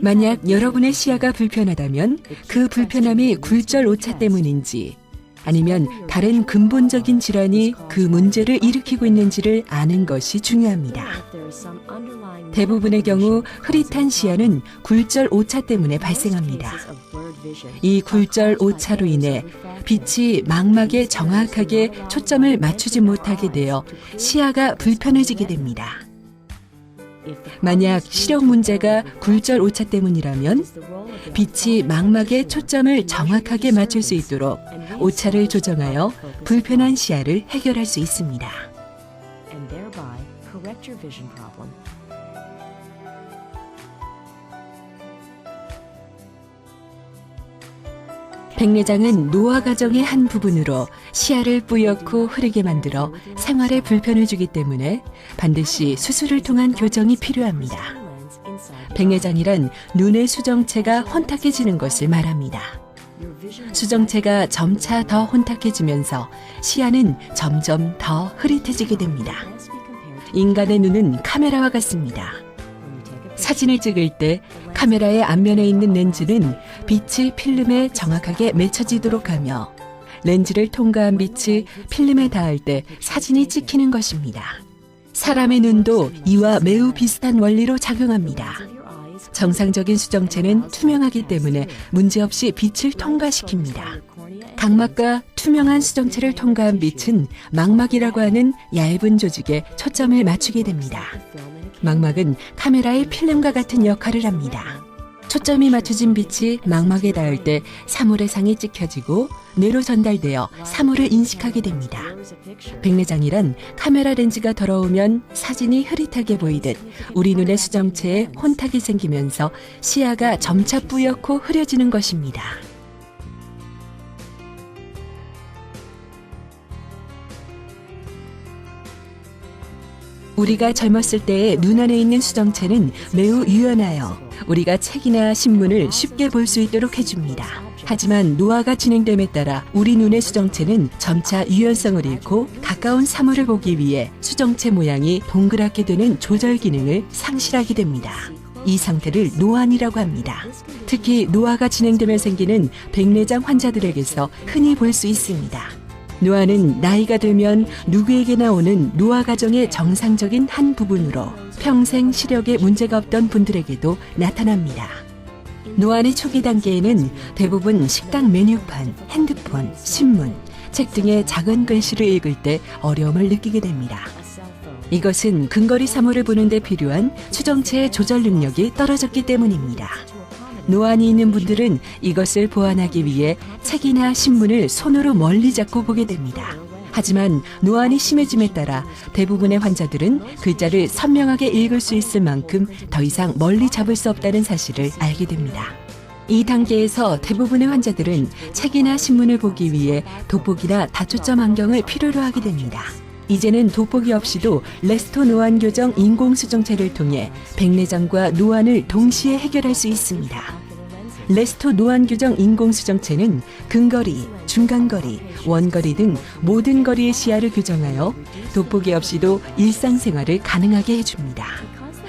만약 여러분의 시야가 불편하다면 그 불편함이 굴절 오차 때문인지 아니면 다른 근본적인 질환이 그 문제를 일으키고 있는지를 아는 것이 중요합니다. 대부분의 경우 흐릿한 시야는 굴절 오차 때문에 발생합니다. 이 굴절 오차로 인해 빛이 망막에 정확하게 초점을 맞추지 못하게 되어 시야가 불편해지게 됩니다. 만약 시력 문제가 굴절 오차 때문이라면 빛이 망막에 초점을 정확하게 맞출 수 있도록 오차를 조정하여 불편한 시야를 해결할 수 있습니다. 백내장은 노화 과정의 한 부분으로 시야를 뿌옇고 흐리게 만들어 생활에 불편을 주기 때문에 반드시 수술을 통한 교정이 필요합니다. 백내장이란 눈의 수정체가 혼탁해지는 것을 말합니다. 수정체가 점차 더 혼탁해지면서 시야는 점점 더 흐릿해지게 됩니다. 인간의 눈은 카메라와 같습니다. 사진을 찍을 때 카메라의 앞면에 있는 렌즈는 빛이 필름에 정확하게 맺혀지도록 하며 렌즈를 통과한 빛이 필름에 닿을 때 사진이 찍히는 것입니다. 사람의 눈도 이와 매우 비슷한 원리로 작용합니다. 정상적인 수정체는 투명하기 때문에 문제없이 빛을 통과시킵니다. 각막과 투명한 수정체를 통과한 빛은 망막이라고 하는 얇은 조직에 초점을 맞추게 됩니다. 망막은 카메라의 필름과 같은 역할을 합니다. 초점이 맞춰진 빛이 망막에 닿을 때 사물의 상이 찍혀지고 뇌로 전달되어 사물을 인식하게 됩니다. 백내장이란 카메라 렌즈가 더러우면 사진이 흐릿하게 보이듯 우리 눈의 수정체에 혼탁이 생기면서 시야가 점차 뿌옇고 흐려지는 것입니다. 우리가 젊었을 때의 눈 안에 있는 수정체는 매우 유연하여 우리가 책이나 신문을 쉽게 볼 수 있도록 해줍니다. 하지만 노화가 진행됨에 따라 우리 눈의 수정체는 점차 유연성을 잃고 가까운 사물을 보기 위해 수정체 모양이 동그랗게 되는 조절 기능을 상실하게 됩니다. 이 상태를 노안이라고 합니다. 특히 노화가 진행되면 생기는 백내장 환자들에게서 흔히 볼 수 있습니다. 노안은 나이가 들면 누구에게나 오는 노화 과정의 정상적인 한 부분으로 평생 시력에 문제가 없던 분들에게도 나타납니다. 노안의 초기 단계에는 대부분 식당 메뉴판, 핸드폰, 신문, 책 등의 작은 글씨를 읽을 때 어려움을 느끼게 됩니다. 이것은 근거리 사물을 보는 데 필요한 수정체의 조절 능력이 떨어졌기 때문입니다. 노안이 있는 분들은 이것을 보완하기 위해 책이나 신문을 손으로 멀리 잡고 보게 됩니다. 하지만 노안이 심해짐에 따라 대부분의 환자들은 글자를 선명하게 읽을 수 있을 만큼 더 이상 멀리 잡을 수 없다는 사실을 알게 됩니다. 이 단계에서 대부분의 환자들은 책이나 신문을 보기 위해 돋보기나 다초점 안경을 필요로 하게 됩니다. 이제는 돋보기 없이도 레스토 노안 교정 인공수정체를 통해 백내장과 노안을 동시에 해결할 수 있습니다. 레스토 노안 교정 인공수정체는 근거리, 중간거리, 원거리 등 모든 거리의 시야를 교정하여 돋보기 없이도 일상생활을 가능하게 해줍니다.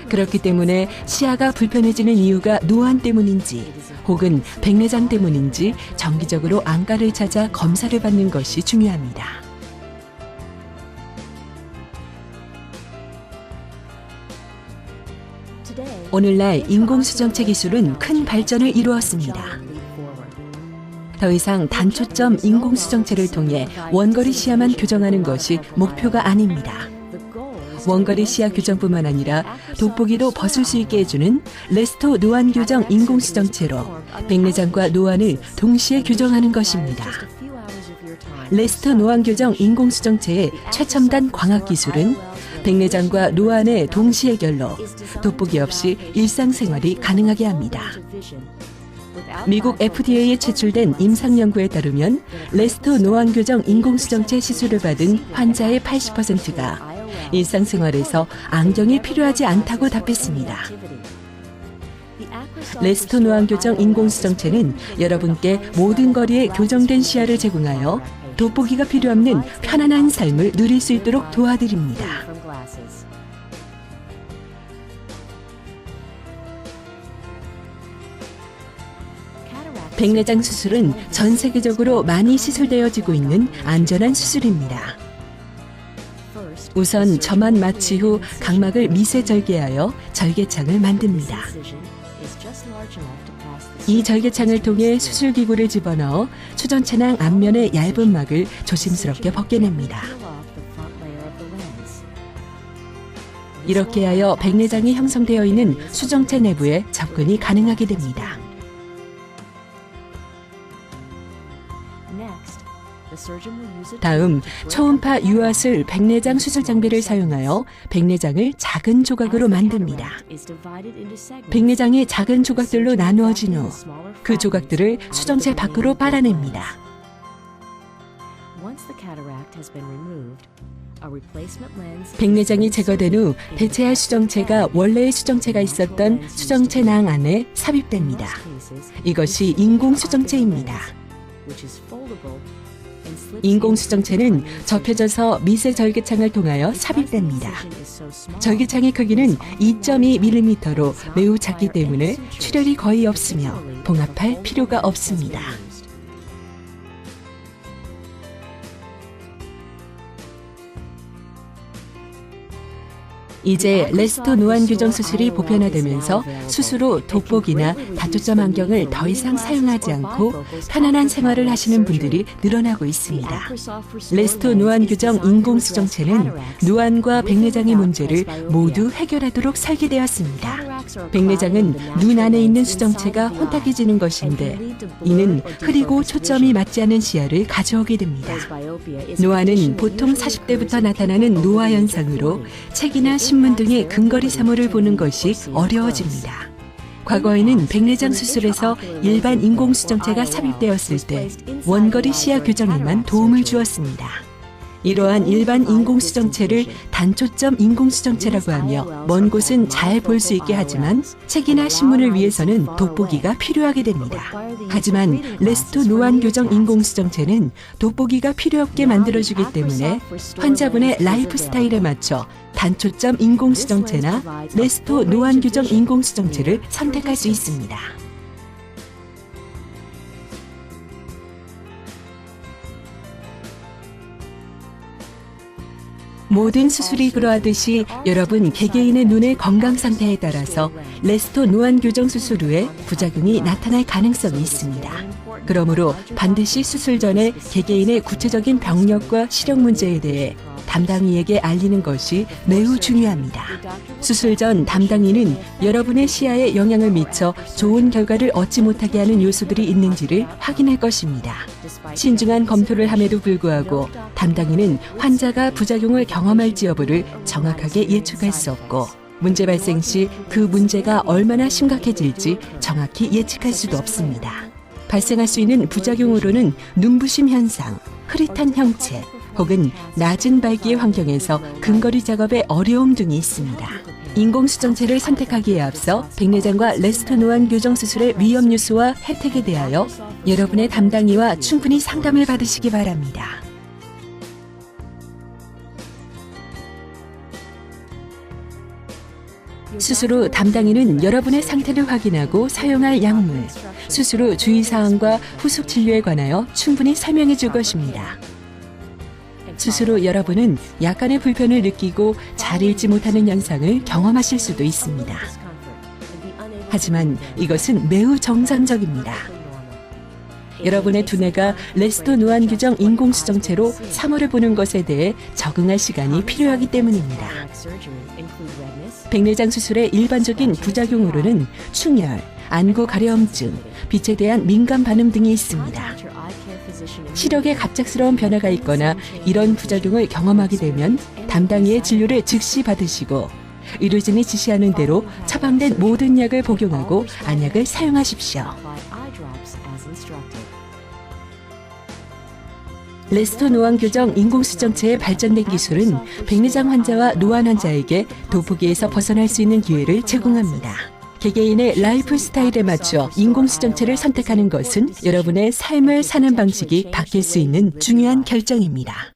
그렇기 때문에 시야가 불편해지는 이유가 노안 때문인지 혹은 백내장 때문인지 정기적으로 안과를 찾아 검사를 받는 것이 중요합니다. 오늘날 인공수정체 기술은 큰 발전을 이루었습니다. 더 이상 단초점 인공수정체를 통해 원거리 시야만 교정하는 것이 목표가 아닙니다. 원거리 시야 교정뿐만 아니라 돋보기도 벗을 수 있게 해주는 레스토 노안 교정 인공수정체로 백내장과 노안을 동시에 교정하는 것입니다. 레스토 노안 교정 인공수정체의 최첨단 광학 기술은 백내장과 노안의 동시 해결로 돋보기 없이 일상생활이 가능하게 합니다. 미국 FDA에 제출된 임상 연구에 따르면 레스토 노안 교정 인공수정체 시술을 받은 환자의 80%가 일상생활에서 안경이 필요하지 않다고 답했습니다. 레스토 노안 교정 인공수정체는 여러분께 모든 거리에 교정된 시야를 제공하여 돋보기가 필요 없는 편안한 삶을 누릴 수 있도록 도와드립니다. 백내장 수술은 전 세계적으로 많이 시술되어지고 있는 안전한 수술입니다. 우선 점안 마취 후 각막을 미세 절개하여 절개창을 만듭니다. 이 절개창을 통해 수술기구를 집어넣어 수정체낭 앞면의 얇은 막을 조심스럽게 벗겨냅니다. 이렇게 하여 백내장이 형성되어 있는 수정체 내부에 접근이 가능하게 됩니다. 다음, 초음파 유압술 백내장 수술 장비를 사용하여 백내장을 작은 조각으로 만듭니다. 백내장이 작은 조각들로 나누어진 후 그 조각들을 수정체 밖으로 빨아냅니다. 백내장이 제거된 후 대체할 수정체가 원래의 수정체가 있었던 수정체 낭 안에 삽입됩니다. 이것이 인공 수정체입니다. 인공 수정체는 접혀져서 미세 절개창을 통하여 삽입됩니다. 절개창의 크기는 2.2mm로 매우 작기 때문에 출혈이 거의 없으며 봉합할 필요가 없습니다. 이제 레스토 노안 교정 수술이 보편화되면서 수술 후 돋보기나 다초점 안경을 더 이상 사용하지 않고 편안한 생활을 하시는 분들이 늘어나고 있습니다. 레스토 노안 교정 인공 수정체는 노안과 백내장의 문제를 모두 해결하도록 설계되었습니다. 백내장은 눈 안에 있는 수정체가 혼탁해지는 것인데 이는 흐리고 초점이 맞지 않은 시야를 가져오게 됩니다. 노안은 보통 40대부터 나타나는 노화 현상으로 책이나 신문 등의 근거리 사물을 보는 것이 어려워집니다. 과거에는 백내장 수술에서 일반 인공수정체가 삽입되었을 때 원거리 시야 교정에만 도움을 주었습니다. 이러한 일반 인공수정체를 단초점 인공수정체라고 하며 먼 곳은 잘 볼 수 있게 하지만 책이나 신문을 위해서는 돋보기가 필요하게 됩니다. 하지만 레스토 노안 교정 인공수정체는 돋보기가 필요 없게 만들어주기 때문에 환자분의 라이프 스타일에 맞춰 단초점 인공수정체나 레스토 노안 교정 인공수정체를 선택할 수 있습니다. 모든 수술이 그러하듯이 여러분 개개인의 눈의 건강 상태에 따라서 레스토 노안 교정 수술 후에 부작용이 나타날 가능성이 있습니다. 그러므로 반드시 수술 전에 개개인의 구체적인 병력과 시력 문제에 대해 담당의에게 알리는 것이 매우 중요합니다. 수술 전 담당의는 여러분의 시야에 영향을 미쳐 좋은 결과를 얻지 못하게 하는 요소들이 있는지를 확인할 것입니다. 신중한 검토를 함에도 불구하고 담당의는 환자가 부작용을 경험할지 여부를 정확하게 예측할 수 없고 문제 발생 시 그 문제가 얼마나 심각해질지 정확히 예측할 수도 없습니다. 발생할 수 있는 부작용으로는 눈부심 현상, 흐릿한 형체, 혹은 낮은 밝기의 환경에서 근거리 작업의 어려움 등이 있습니다. 인공수정체를 선택하기에 앞서 백내장과 레스토 노안 교정 수술의 위험 요소와 혜택에 대하여 여러분의 담당의와 충분히 상담을 받으시기 바랍니다. 수술 후 담당의는 여러분의 상태를 확인하고 사용할 약물, 수술 후 주의사항과 후속 진료에 관하여 충분히 설명해 줄 것입니다. 수술 후 여러분은 약간의 불편을 느끼고 잘 읽지 못하는 현상을 경험하실 수도 있습니다. 하지만 이것은 매우 정상적입니다. 여러분의 두뇌가 레스토 노안 교정 인공수정체로 사물을 보는 것에 대해 적응할 시간이 필요하기 때문입니다. 백내장 수술의 일반적인 부작용으로는 충혈, 안구 가려움증, 빛에 대한 민감 반응 등이 있습니다. 시력에 갑작스러운 변화가 있거나 이런 부작용을 경험하게 되면 담당의의 진료를 즉시 받으시고 의료진이 지시하는 대로 처방된 모든 약을 복용하고 안약을 사용하십시오. 레스토 노안 교정 인공수정체의 발전된 기술은 백내장 환자와 노안 환자에게 돋보기에서 벗어날 수 있는 기회를 제공합니다. 개개인의 라이프 스타일에 맞춰 인공수정체를 선택하는 것은 여러분의 삶을 사는 방식이 바뀔 수 있는 중요한 결정입니다.